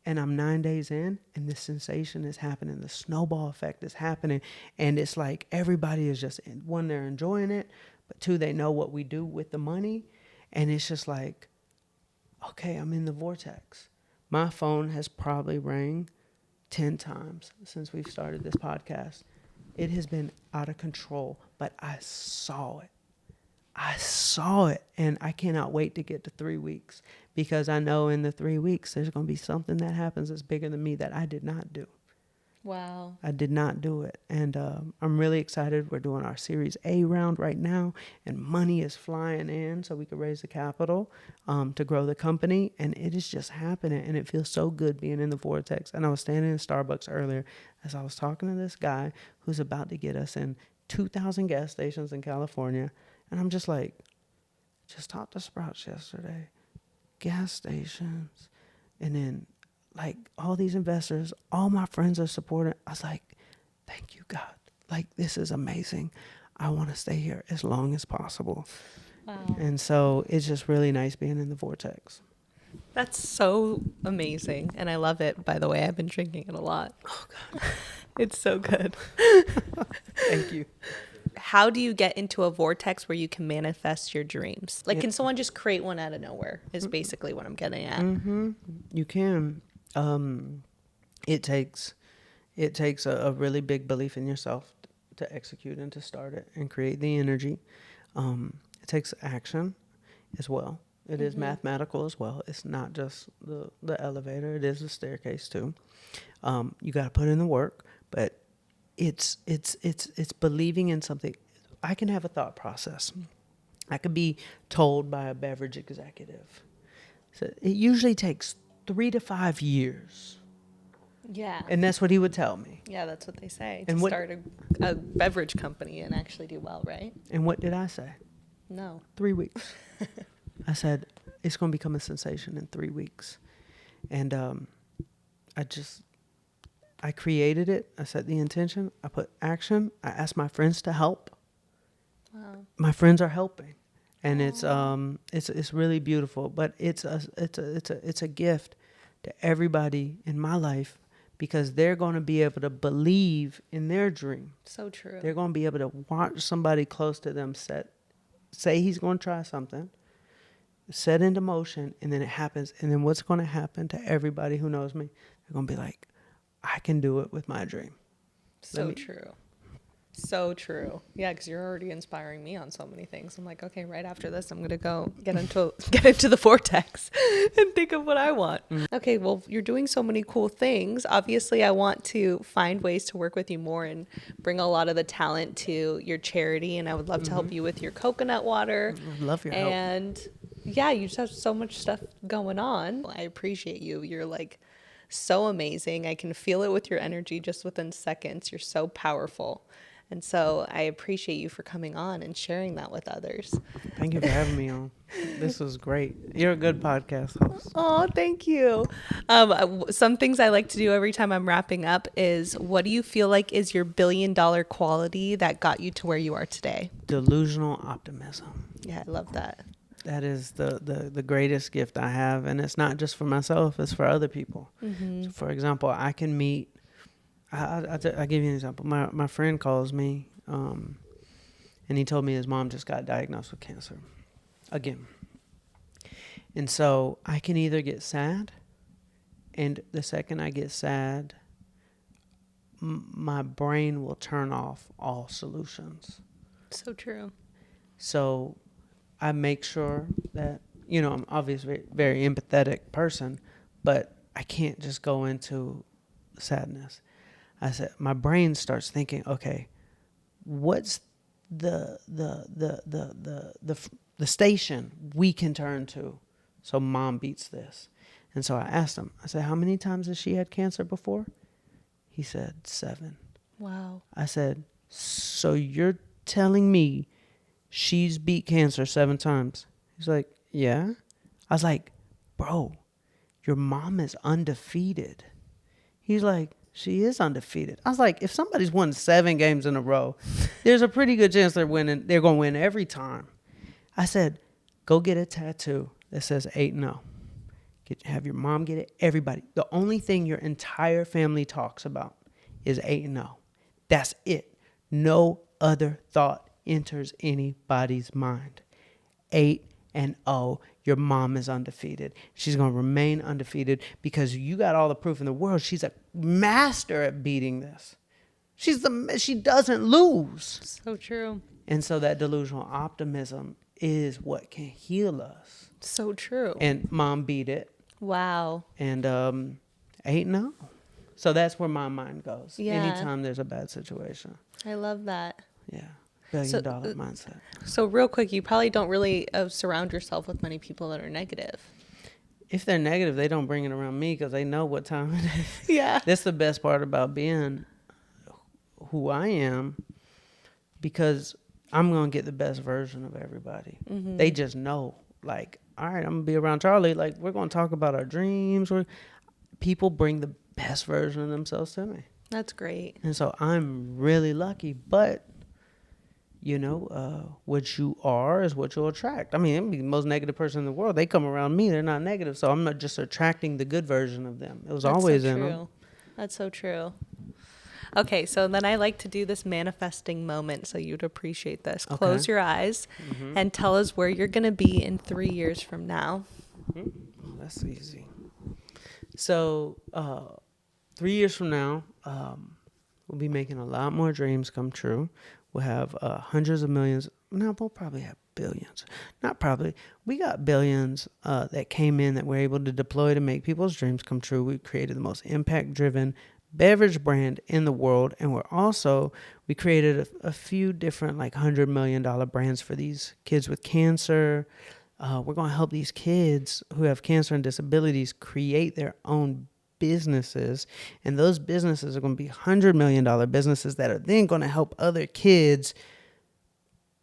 and I'm 9 days in, and the sensation is happening. The snowball effect is happening. And it's like everybody is just, one, they're enjoying it, but two, they know what we do with the money. And it's just like, okay, I'm in the vortex. My phone has probably rang 10 times since we've started this podcast. It has been out of control, but I saw it. And I cannot wait to get to 3 weeks because I know in the 3 weeks there's going to be something that happens that's bigger than me that I did not do. Wow. I did not do it. And I'm really excited. We're doing our Series A round right now, and money is flying in so we can raise the capital to grow the company. And it is just happening. And it feels so good being in the vortex. And I was standing in Starbucks earlier as I was talking to this guy who's about to get us in 2,000 gas stations in California. And I'm just like, just talked to Sprouts yesterday, gas stations, and then like all these investors, all my friends are supporting. I was like, thank you, God. Like, this is amazing. I want to stay here as long as possible. Wow. And so it's just really nice being in the vortex. That's so amazing. And I love it, by the way. I've been drinking it a lot. Oh, God. It's so good. Thank you. How do you get into a vortex where you can manifest your dreams? Like, Yeah. can someone just create one out of nowhere is basically what I'm getting at. Mm-hmm. You can. It takes a really big belief in yourself to execute and to start it and create the energy. It takes action as well. It is mathematical as well. It's not just the elevator. It is the staircase too. You got to put in the work, but it's believing in something. I can have a thought process. I could be told by a beverage executive. So it usually takes 3 to 5 years. Yeah. And that's what he would tell me. Yeah, that's what they say. And to what- start a beverage company and actually do well, right? And what did I say? No. 3 weeks. I said, it's going to become a sensation in 3 weeks. And I created it. I set the intention. I put action. I asked my friends to help. Wow. My friends are helping. And it's really beautiful, but it's a gift to everybody in my life because they're going to be able to believe in their dream. So true. They're going to be able to watch somebody close to them say he's going to try something, set into motion, and then it happens. And then what's going to happen to everybody who knows me? They're going to be like, I can do it with my dream. So true. So true. Yeah, because you're already inspiring me on so many things. I'm like, okay, right after this, I'm gonna go get into the vortex and think of what I want. Okay, well, you're doing so many cool things. Obviously, I want to find ways to work with you more and bring a lot of the talent to your charity. And I would love to help you with your coconut water. I love your help. And yeah, you just have so much stuff going on. I appreciate you. You're like so amazing. I can feel it with your energy just within seconds. You're so powerful. And so I appreciate you for coming on and sharing that with others. Thank you for having me on. This was great. You're a good podcast host. Oh, thank you. Some things I like to do every time I'm wrapping up is, what do you feel like is your $1 billion quality that got you to where you are today? Delusional optimism. Yeah, I love that. That is the greatest gift I have. And it's not just for myself, it's for other people. So for example, I can meet, I'll give you an example. My friend calls me, and he told me his mom just got diagnosed with cancer again. And so I can either get sad, and the second I get sad, my brain will turn off all solutions. So true. So I make sure that, I'm obviously a very empathetic person, but I can't just go into sadness. I said, my brain starts thinking, okay, what's the station we can turn to so mom beats this? And so I asked him, I said, how many times has she had cancer before? He said 7. Wow. I said, so you're telling me she's beat cancer 7 times? He's like, yeah. I was like, bro, your mom is undefeated. He's like, she is undefeated. I was like, if somebody's won 7 games in a row, there's a pretty good chance they're winning. They're going to win every time. I said, go get a tattoo that says 8-0. Have your mom get it. Everybody. The only thing your entire family talks about is 8-0. That's it. No other thought enters anybody's mind. 8-0. Your mom is undefeated. She's going to remain undefeated because you got all the proof in the world. She's a master at beating this. She doesn't lose. So true. And so that delusional optimism is what can heal us. So true. And mom beat it. Wow. And 8-0. So that's where my mind goes. Yeah. Anytime there's a bad situation. I love that. Yeah. $1 billion mindset. So real quick, you probably don't really surround yourself with many people that are negative. If they're negative, they don't bring it around me because they know what time it is. Yeah. That's the best part about being who I am, because I'm going to get the best version of everybody. Mm-hmm. They just know, like, all right, I'm going to be around Charlie. Like, we're going to talk about our dreams. People bring the best version of themselves to me. That's great. And so I'm really lucky. But, what you are is what you'll attract. I mean, I'm the most negative person in the world. They come around me. They're not negative. So I'm not just attracting the good version of them. It was That's always so in true. them. That's so true. Okay, so then I like to do this manifesting moment, so you'd appreciate this. Okay. Close your eyes and tell us where you're going to be in 3 years from now. That's easy. So 3 years from now, we'll be making a lot more dreams come true. We'll have hundreds of millions. No, we'll probably have billions. Not probably. We got billions that came in that we're able to deploy to make people's dreams come true. We created the most impact-driven beverage brand in the world, and we created a few different $100 million brands for these kids with cancer. We're going to help these kids who have cancer and disabilities create their own businesses, and those businesses are going to be $100 million businesses that are then going to help other kids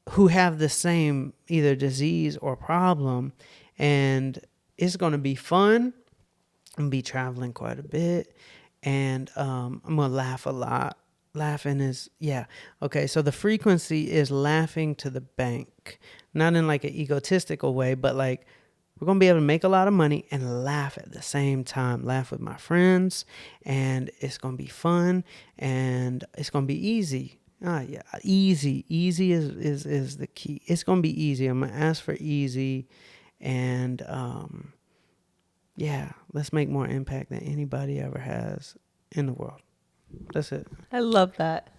who have the same either disease or problem. And it's going to be fun. I'm going to be traveling quite a bit, and I'm going to laugh a lot. Laughing is, yeah. Okay, so the frequency is laughing to the bank. Not in an egotistical way, but we're going to be able to make a lot of money and laugh at the same time. Laugh with my friends, and it's going to be fun, and it's going to be easy. Easy. Easy is the key. It's going to be easy. I'm going to ask for easy, and let's make more impact than anybody ever has in the world. That's it. I love that.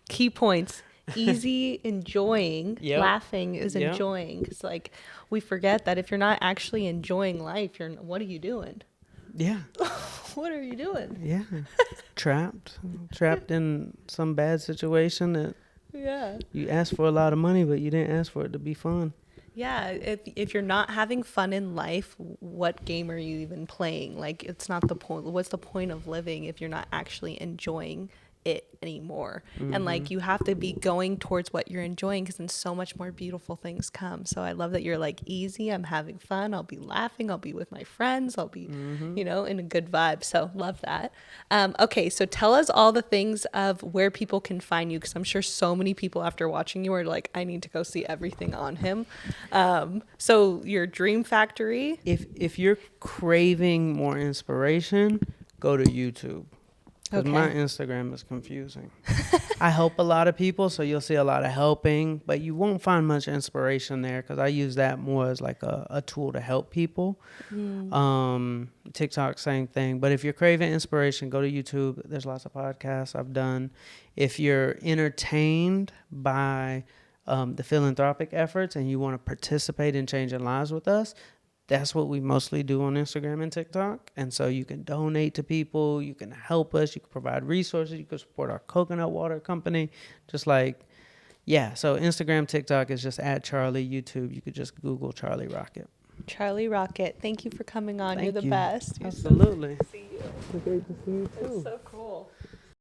Key points. Easy, enjoying, laughing is enjoying. It's we forget that if you're not actually enjoying life, what are you doing? Yeah. What are you doing? Yeah. Trapped in some bad situation that you asked for a lot of money, but you didn't ask for it to be fun. Yeah, if you're not having fun in life, what game are you even playing? It's not the point. What's the point of living if you're not actually enjoying it anymore? Mm-hmm. And you have to be going towards what you're enjoying, because then so much more beautiful things come. So I love that you're easy. I'm having fun. I'll be laughing. I'll be with my friends. I'll be, in a good vibe. So love that. Okay, so tell us all the things of where people can find you, because I'm sure so many people after watching you are I need to go see everything on him. So your Dream Factory. If you're craving more inspiration, go to YouTube. Because my Instagram is confusing. I help a lot of people, so you'll see a lot of helping, but you won't find much inspiration there, because I use that more as a tool to help people. TikTok, same thing. But if you're craving inspiration, go to YouTube. There's lots of podcasts I've done. If you're entertained by the philanthropic efforts and you want to participate in changing lives with us, that's what we mostly do on Instagram and TikTok. And so you can donate to people, you can help us, you can provide resources, you can support our coconut water company. Just like, yeah. So Instagram, TikTok is just at Charlie. YouTube, you could just Google Charlie Rocket. Charlie Rocket, thank you for coming on. Thank You're the you. best. Absolutely. See you. It's great to see you too. It's so cool.